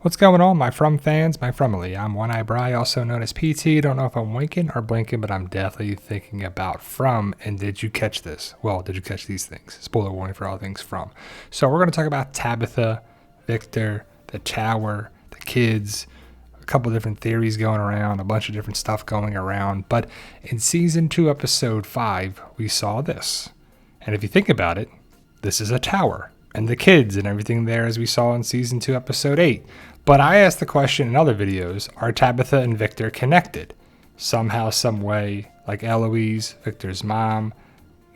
What's going on, my From fans, my Fromily? I'm One Eye Bry, also known as PT. Don't know if I'm winking or blinking, but I'm definitely thinking about From. And did you catch this? Well, did you catch these things? Spoiler warning for all things From. So we're going to talk about Tabitha, Victor, the tower, the kids, a couple different theories going around, a bunch of different stuff going around. But in season 2, episode 5, we saw this. And if you think about it, this is a tower. And the kids and everything there, as we saw in season 2, episode 8. But I asked the question in other videos, are Tabitha and Victor connected? Somehow, some way, like Eloise, Victor's mom,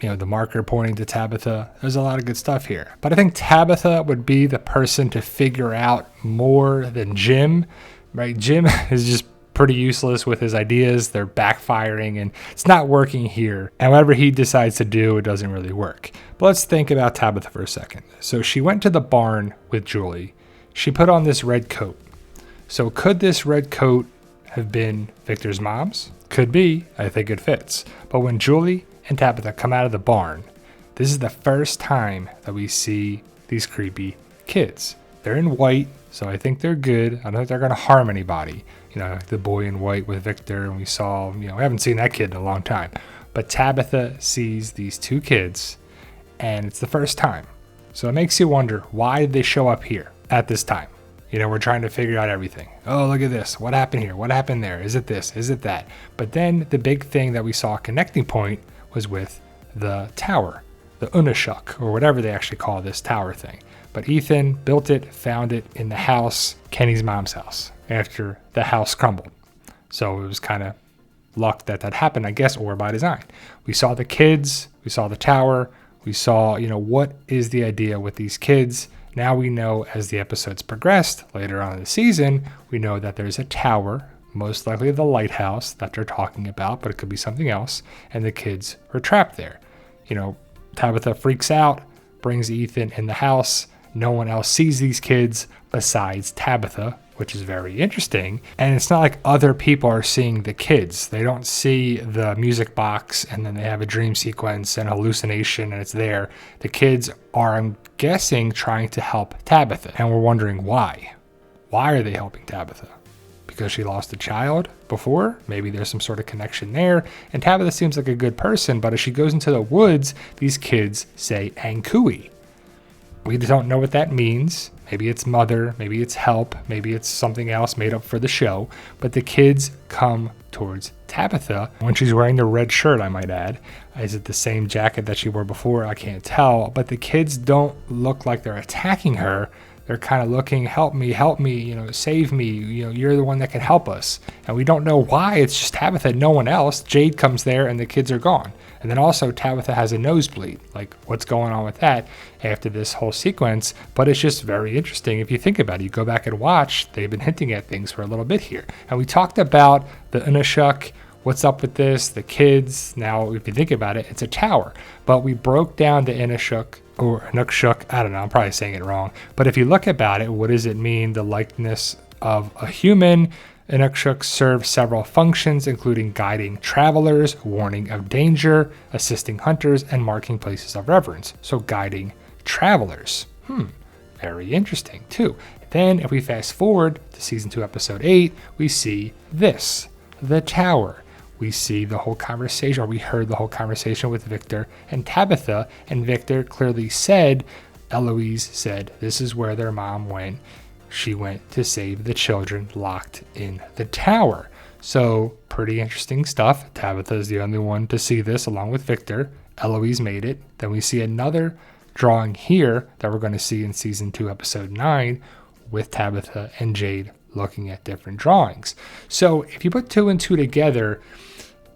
the marker pointing to Tabitha. There's a lot of good stuff here. But I think Tabitha would be the person to figure out more than Jim, right? Jim is just pretty useless with his ideas. They're backfiring and it's not working here. And whatever he decides to do, it doesn't really work. But let's think about Tabitha for a second. So she went to the barn with Julie. She put on this red coat. So could this red coat have been Victor's mom's? Could be. I think it fits. But when Julie and Tabitha come out of the barn, this is the first time that we see these creepy kids. They're in white, so I think they're good. I don't think they're going to harm anybody. Like the boy in white with Victor, and we saw, we haven't seen that kid in a long time. But Tabitha sees these two kids, and it's the first time. So it makes you wonder, why did they show up here at this time? We're trying to figure out everything. Oh, look at this. What happened here? What happened there? Is it this? Is it that? But then the big thing that we saw, a connecting point, was with the tower, the Unashuk, or whatever they actually call this tower thing. But Ethan built it, found it in the house, Kenny's mom's house, after the house crumbled. So it was kind of luck that happened, I guess, or by design. We saw the kids, we saw the tower, we saw, what is the idea with these kids? Now we know, as the episodes progressed later on in the season, we know that there's a tower, most likely the lighthouse that they're talking about, but it could be something else, and the kids are trapped there. Tabitha freaks out, brings Ethan in the house. No one else sees these kids besides Tabitha, which is very interesting. And it's not like other people are seeing the kids. They don't see the music box and then they have a dream sequence and hallucination and it's there. The kids are, I'm guessing, trying to help Tabitha. And we're wondering why. Why are they helping Tabitha? Because she lost a child before? Maybe there's some sort of connection there. And Tabitha seems like a good person, but as she goes into the woods, these kids say Ankui. We don't know what that means. Maybe it's mother, maybe it's help, maybe it's something else made up for the show. But the kids come towards Tabitha when she's wearing the red shirt, I might add. Is it the same jacket that she wore before? I can't tell. But the kids don't look like they're attacking her. They're kind of looking, help me, save me. You're the one that can help us. And we don't know why. It's just Tabitha, no one else. Jade comes there and the kids are gone. And then also Tabitha has a nosebleed. Like, what's going on with that after this whole sequence? But it's just very interesting. If you think about it, you go back and watch, they've been hinting at things for a little bit here. And we talked about the Unashuk, what's up with this, the kids. Now, if you think about it, it's a tower. But we broke down the Unashuk, or Anukshuk, I don't know, I'm probably saying it wrong. But if you look about it, what does it mean? The likeness of a human. Anukshuk serve several functions, including guiding travelers, warning of danger, assisting hunters, and marking places of reverence. So guiding travelers. Very interesting too. Then if we fast forward to season 2, episode 8, we see this, the tower. We see the whole conversation, or we heard the whole conversation with Victor and Tabitha, and Victor clearly said, Eloise said, this is where their mom went. She went to save the children locked in the tower. So pretty interesting stuff. Tabitha is the only one to see this along with Victor. Eloise made it. Then we see another drawing here that we're going to see in season 2, episode 9 with Tabitha and Jade looking at different drawings. So if you put 2 and 2 together,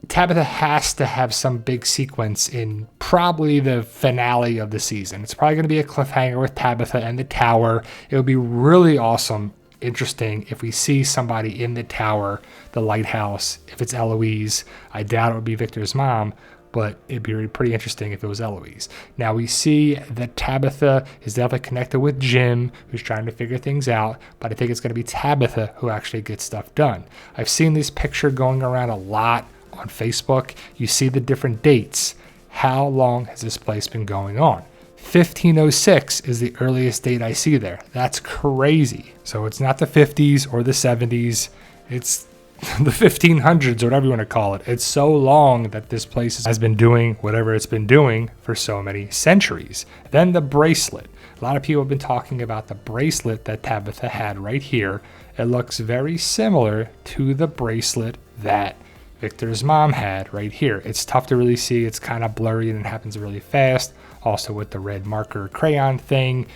Tabitha has to have some big sequence in probably the finale of the season. It's probably going to be a cliffhanger with Tabitha and the tower. It would be really awesome, interesting if we see somebody in the tower, the lighthouse. If it's Eloise, I doubt it would be Victor's mom, but it'd be pretty interesting if it was Eloise. Now we see that Tabitha is definitely connected with Jim, who's trying to figure things out, but I think it's going to be Tabitha who actually gets stuff done. I've seen this picture going around a lot on Facebook. You see the different dates. How long has this place been going on? 1506 is the earliest date I see there. That's crazy. So it's not the 50s or the 70s. It's the 1500s, or whatever you want to call it. It's so long that this place has been doing whatever it's been doing for so many centuries. Then the bracelet. A lot of people have been talking about the bracelet that Tabitha had right here. It looks very similar to the bracelet that Victor's mom had right here. It's tough to really see. It's kind of blurry and it happens really fast. Also with the red marker crayon thing.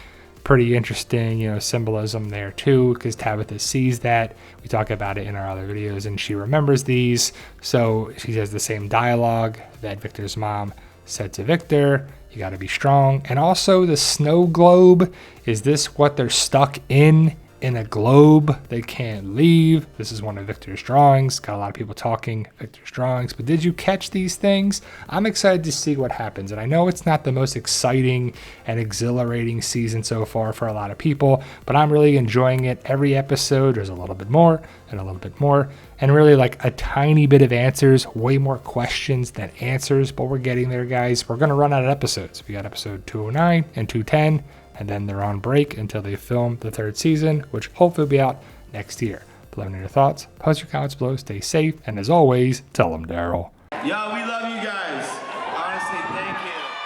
Pretty interesting, symbolism there too, because Tabitha sees that. We talk about it in our other videos and she remembers these. So she has the same dialogue that Victor's mom said to Victor. You got to be strong. And also the snow globe. Is this what they're stuck in a globe they can't leave? This is one of Victor's drawings. Got a lot of people talking Victor's drawings, but did you catch these things? I'm excited to see what happens. And I know it's not the most exciting and exhilarating season so far for a lot of people, but I'm really enjoying it. Every episode there's a little bit more and a little bit more, and really like a tiny bit of answers, way more questions than answers, but we're getting there, guys. We're going to run out of episodes. We got episode 209 and 210. And then they're on break until they film the third season, which hopefully will be out next year. Let me know your thoughts. Post your comments below. Stay safe. And as always, tell them Daryl. Yo, we love you guys.